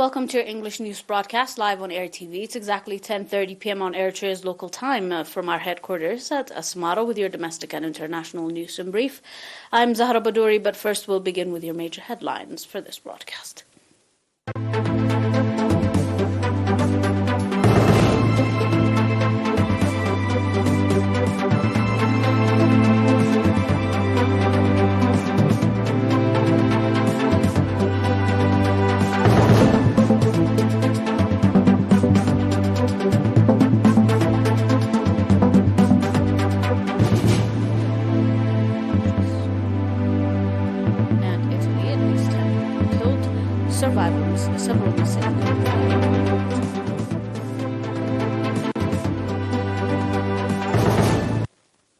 Welcome to your English news broadcast live on ERi-TV. It's exactly 10:30 p.m. on Eritrea's local time from our headquarters at Asmara with your domestic and international news in brief. I'm Zahra Badouri, but first we'll begin with your major headlines for this broadcast. Several missing.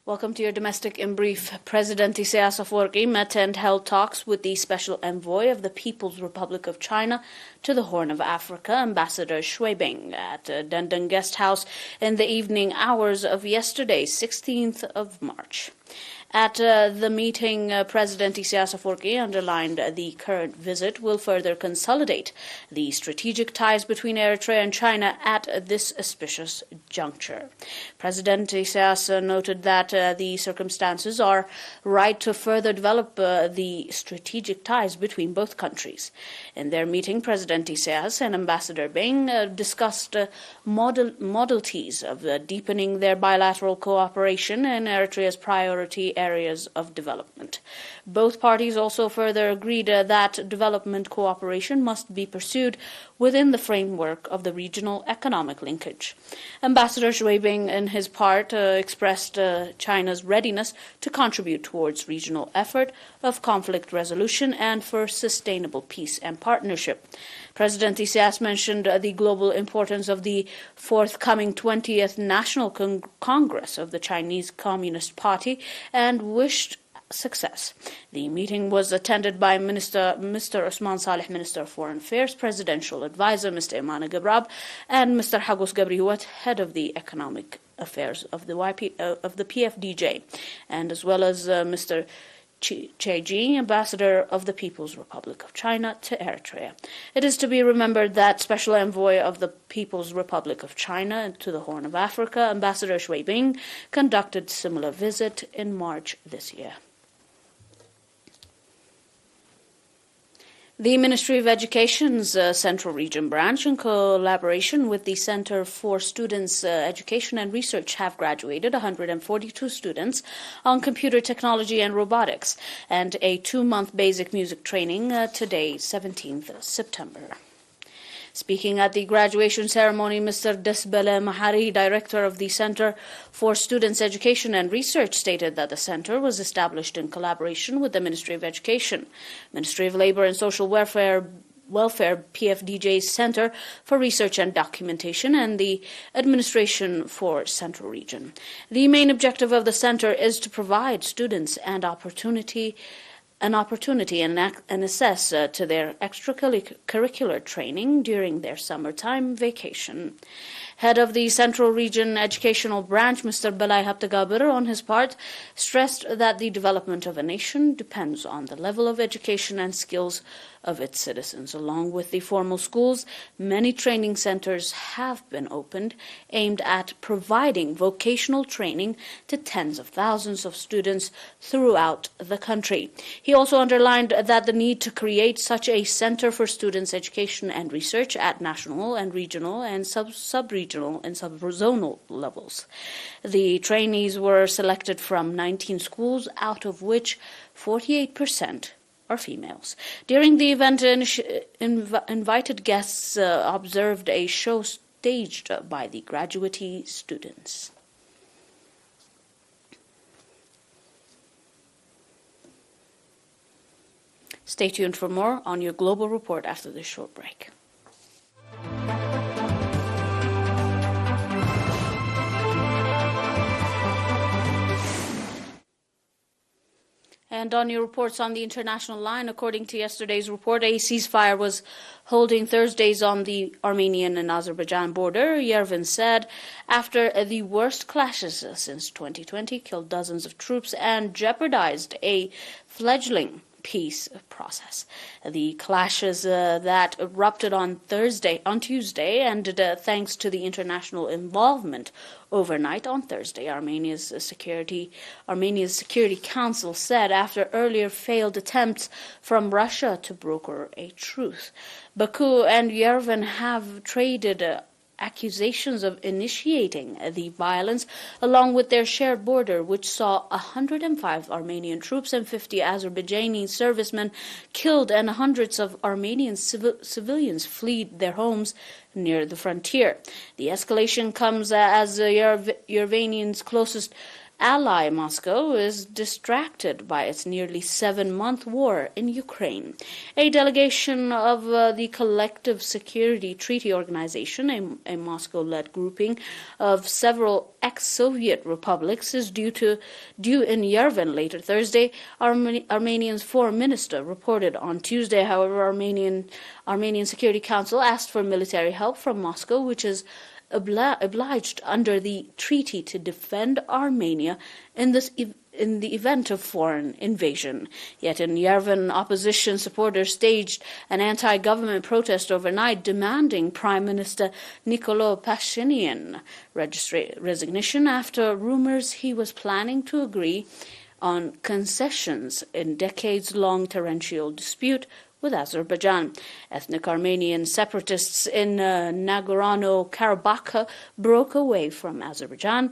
Welcome to your domestic in brief. President Isaias Afwerki met and held talks with the special envoy of the People's Republic of China to the Horn of Africa, Ambassador Xue Bing, at Dendeng Guest House in the evening hours of yesterday, 16th of March. At the meeting, President Isaias Afwerki underlined the current visit will further consolidate the strategic ties between Eritrea and China at this auspicious juncture. President Isaias noted that the circumstances are right to further develop the strategic ties between both countries. In their meeting, President Isaias and Ambassador Bing discussed modalities of deepening their bilateral cooperation in Eritrea's priority areas of development. Both parties also further agreed that development cooperation must be pursued within the framework of the regional economic linkage. Ambassador Xue Bing, in his part, expressed China's readiness to contribute towards regional effort of conflict resolution and for sustainable peace and partnership. President Isaias mentioned the global importance of the forthcoming 20th National Congress of the Chinese Communist Party and wished success. The meeting was attended by Mr. Osman Saleh, Minister of Foreign Affairs, Presidential Advisor Mr. Imane Gabrab, and Mr. Hagos Gabrihuat, Head of the Economic Affairs of the PFDJ, and as well as Mr. Cheji, Ambassador of the People's Republic of China to Eritrea. It is to be remembered that Special Envoy of the People's Republic of China to the Horn of Africa, Ambassador Xue Bing, conducted similar visit in March this year. The Ministry of Education's Central Region branch, in collaboration with the Center for Students' Education and Research, have graduated 142 students on computer technology and robotics and a 2-month basic music training today, 17th September. Speaking at the graduation ceremony, Mr. Desbele Mahari, director of the Center for Students' Education and Research, stated that the center was established in collaboration with the Ministry of Education, Ministry of Labor and Social Welfare PFDJ's Center for Research and Documentation, and the Administration for Central Region. The main objective of the center is to provide students an opportunity and access to their extracurricular training during their summertime vacation. Head of the Central Region Educational Branch, Mr. Belay Haptagabir, on his part, stressed that the development of a nation depends on the level of education and skills of its citizens. Along with the formal schools, many training centers have been opened aimed at providing vocational training to tens of thousands of students throughout the country. He also underlined that the need to create such a center for students' education and research at national and regional and sub-regional and sub-zonal levels. The trainees were selected from 19 schools, out of which 48% are females. During the event, invited guests observed a show staged by the graduate students. Stay tuned for more on your global report after this short break. And on your reports on the international line, according to yesterday's report, a ceasefire was holding Thursdays on the Armenian and Azerbaijan border, Yerevan said, after the worst clashes since 2020 killed dozens of troops and jeopardized a fledgling peace process. The clashes that erupted on Tuesday, ended thanks to the international involvement overnight on Thursday. Armenia's Security Council said after earlier failed attempts from Russia to broker a truce. Baku and Yerevan have traded accusations of initiating the violence along with their shared border, which saw 105 Armenian troops and 50 Azerbaijani servicemen killed and hundreds of Armenian civilians fled their homes near the frontier. The escalation comes as Yerevan's closest ally, Moscow, is distracted by its nearly 7-month war in Ukraine. A delegation of the Collective Security Treaty Organization, a Moscow-led grouping of several ex-Soviet republics, is due in Yerevan later Thursday, Armenia's foreign minister reported on Tuesday. However, Armenian Security Council asked for military help from Moscow, which is obliged under the treaty to defend Armenia in the event of foreign invasion. Yet in Yerevan, opposition supporters staged an anti-government protest overnight demanding Prime Minister Nicolo Pashinyan resignation after rumors he was planning to agree on concessions in decades-long torrential dispute with Azerbaijan. Ethnic Armenian separatists in Nagorno-Karabakh broke away from Azerbaijan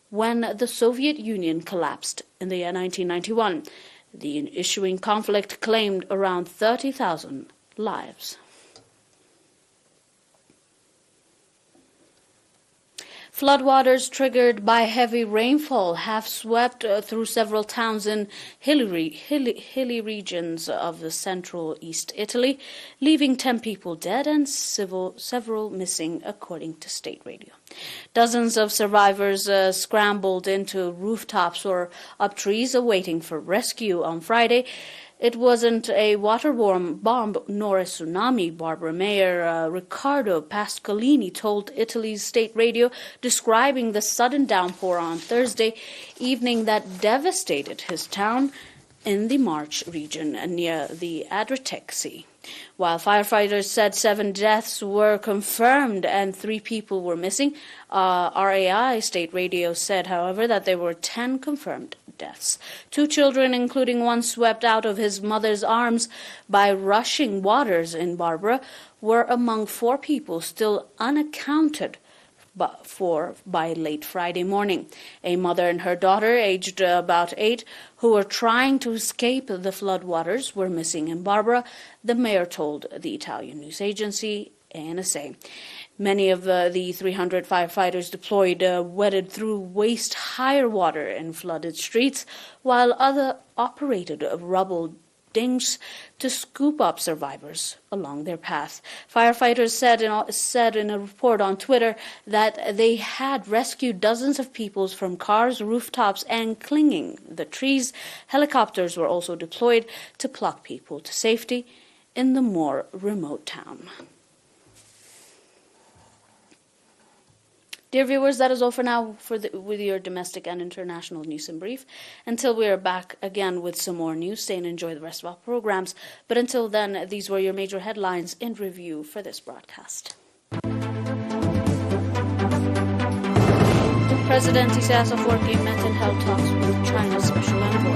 when the Soviet Union collapsed in the year 1991. The ensuing conflict claimed around 30,000 lives. Floodwaters triggered by heavy rainfall have swept through several towns in hilly regions of the central East Italy, leaving 10 people dead and several missing, according to state radio. Dozens of survivors scrambled into rooftops or up trees awaiting for rescue on Friday. It wasn't a waterborne bomb nor a tsunami, Barbara Mayor Riccardo Pasqualini told Italy's state radio, describing the sudden downpour on Thursday evening that devastated his town in the March region near the Adriatic Sea. While firefighters said 7 deaths were confirmed and 3 people were missing, RAI state radio said, however, that there were 10 confirmed deaths. 2 children, including one swept out of his mother's arms by rushing waters in Barbara, were among 4 people still unaccounted for by late Friday morning. A mother and her daughter, aged about 8, who were trying to escape the floodwaters, were missing in Barbara, the mayor told the Italian news agency ANSA. Many of the 300 firefighters deployed waded through waist-high water in flooded streets, while others operated rubble dings to scoop up survivors along their path. Firefighters said in a report on Twitter that they had rescued dozens of people from cars, rooftops, and clinging the trees. Helicopters were also deployed to pluck people to safety in the more remote town. Dear viewers, that is all for now with your domestic and international news in brief. Until we are back again with some more news, stay and enjoy the rest of our programs. But until then, these were your major headlines in review for this broadcast. President Isaias Afwerki met and held talks with China's special envoy.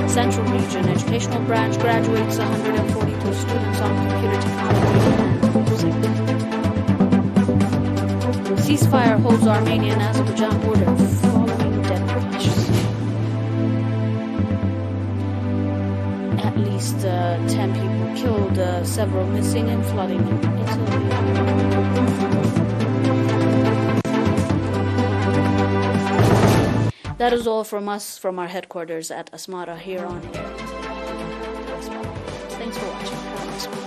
Central Region Educational Branch graduates 142 students on computer technology and music. Ceasefire holds Armenia-Azerbaijan border following dead clashes. At least 10 people killed, several missing and flooding in Italy. That is all from us, from our headquarters at Asmara here on air. Thanks for watching. Have a nice week.